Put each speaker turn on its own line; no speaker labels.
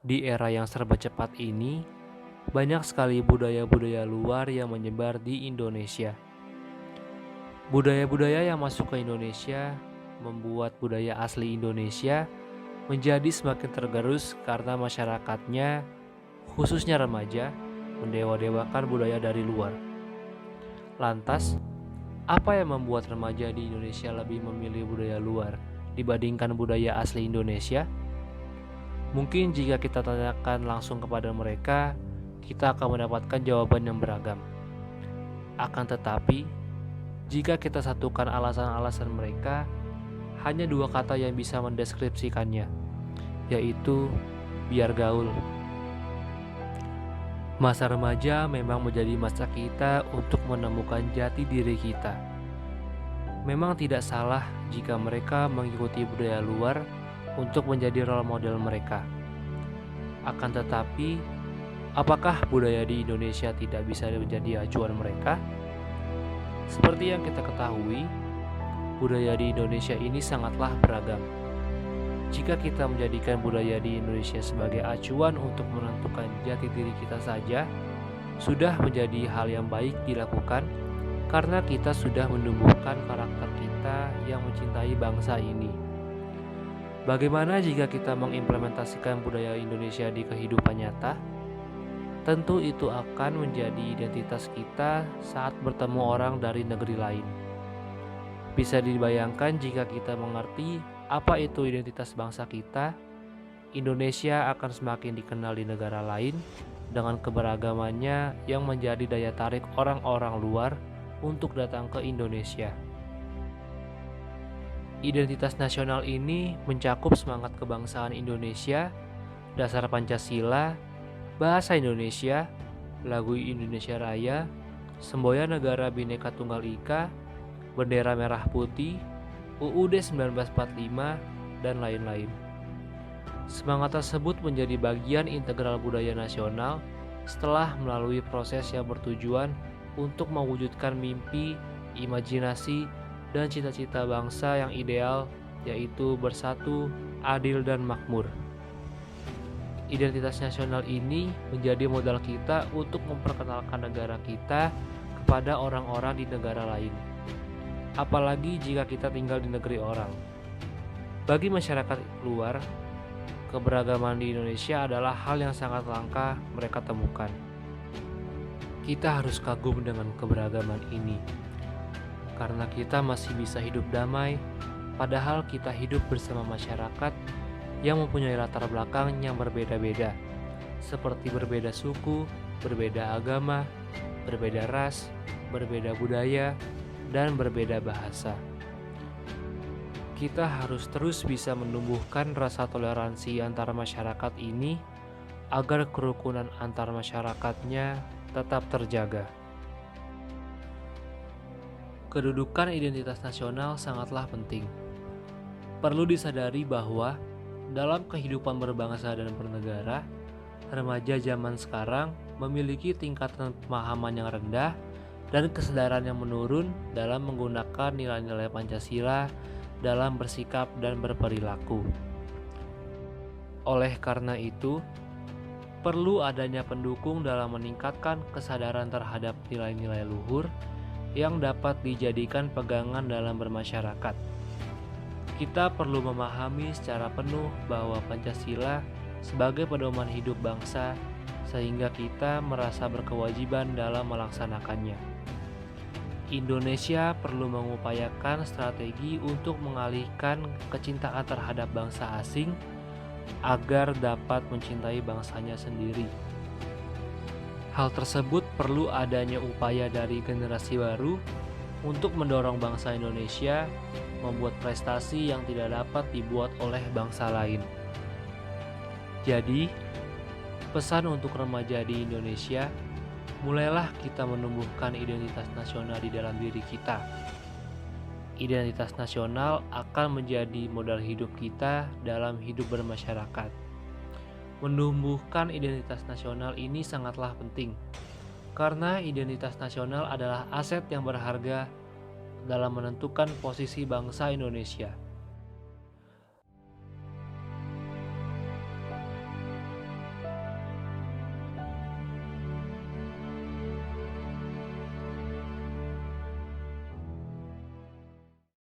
Di era yang serba cepat ini, banyak sekali budaya-budaya luar yang menyebar di Indonesia. Budaya-budaya yang masuk ke Indonesia membuat budaya asli Indonesia menjadi semakin tergerus karena masyarakatnya, khususnya remaja, mendewa-dewakan budaya dari luar. Lantas, apa yang membuat remaja di Indonesia lebih memilih budaya luar dibandingkan budaya asli Indonesia? Mungkin jika kita tanyakan langsung kepada mereka, kita akan mendapatkan jawaban yang beragam. Akan tetapi, jika kita satukan alasan-alasan mereka, hanya dua kata yang bisa mendeskripsikannya, yaitu biar gaul. Masa remaja memang menjadi masa kita untuk menemukan jati diri kita. Memang tidak salah jika mereka mengikuti budaya luar untuk menjadi role model mereka. Akan tetapi, apakah budaya di Indonesia tidak bisa menjadi acuan mereka? Seperti yang kita ketahui, budaya di Indonesia ini sangatlah beragam. Jika kita menjadikan budaya di Indonesia sebagai acuan untuk menentukan jati diri kita saja, sudah menjadi hal yang baik dilakukan karena kita sudah menumbuhkan karakter kita yang mencintai bangsa ini. Bagaimana jika kita mengimplementasikan budaya Indonesia di kehidupan nyata? Tentu itu akan menjadi identitas kita saat bertemu orang dari negeri lain. Bisa dibayangkan jika kita mengerti apa itu identitas bangsa kita, Indonesia akan semakin dikenal di negara lain dengan keberagamannya yang menjadi daya tarik orang-orang luar untuk datang ke Indonesia. Identitas nasional ini mencakup semangat kebangsaan Indonesia, dasar Pancasila, bahasa Indonesia, lagu Indonesia Raya, semboyan negara Bhinneka Tunggal Ika, bendera merah putih, UUD 1945, dan lain-lain. Semangat tersebut menjadi bagian integral budaya nasional setelah melalui proses yang bertujuan untuk mewujudkan mimpi, imajinasi, dan cita-cita bangsa yang ideal, yaitu bersatu, adil, dan makmur. Identitas nasional ini menjadi modal kita untuk memperkenalkan negara kita kepada orang-orang di negara lain. Apalagi jika kita tinggal di negeri orang. Bagi masyarakat luar, keberagaman di Indonesia adalah hal yang sangat langka mereka temukan. Kita harus kagum dengan keberagaman ini, karena kita masih bisa hidup damai, padahal kita hidup bersama masyarakat yang mempunyai latar belakang yang berbeda-beda, seperti berbeda suku, berbeda agama, berbeda ras, berbeda budaya, dan berbeda bahasa. Kita harus terus bisa menumbuhkan rasa toleransi antara masyarakat ini agar kerukunan antar masyarakatnya tetap terjaga. Kedudukan identitas nasional sangatlah penting. Perlu disadari bahwa dalam kehidupan berbangsa dan bernegara, remaja zaman sekarang memiliki tingkatan pemahaman yang rendah dan kesadaran yang menurun dalam menggunakan nilai-nilai Pancasila dalam bersikap dan berperilaku. Oleh karena itu, perlu adanya pendukung dalam meningkatkan kesadaran terhadap nilai-nilai luhur yang dapat dijadikan pegangan dalam bermasyarakat. Kita perlu memahami secara penuh bahwa Pancasila sebagai pedoman hidup bangsa, sehingga kita merasa berkewajiban dalam melaksanakannya. Indonesia perlu mengupayakan strategi untuk mengalihkan kecintaan terhadap bangsa asing agar dapat mencintai bangsanya sendiri. Hal tersebut perlu adanya upaya dari generasi baru untuk mendorong bangsa Indonesia membuat prestasi yang tidak dapat dibuat oleh bangsa lain. Jadi, pesan untuk remaja di Indonesia, mulailah kita menumbuhkan identitas nasional di dalam diri kita. Identitas nasional akan menjadi modal hidup kita dalam hidup bermasyarakat. Menumbuhkan identitas nasional ini sangatlah penting, karena identitas nasional adalah aset yang berharga dalam menentukan posisi bangsa Indonesia.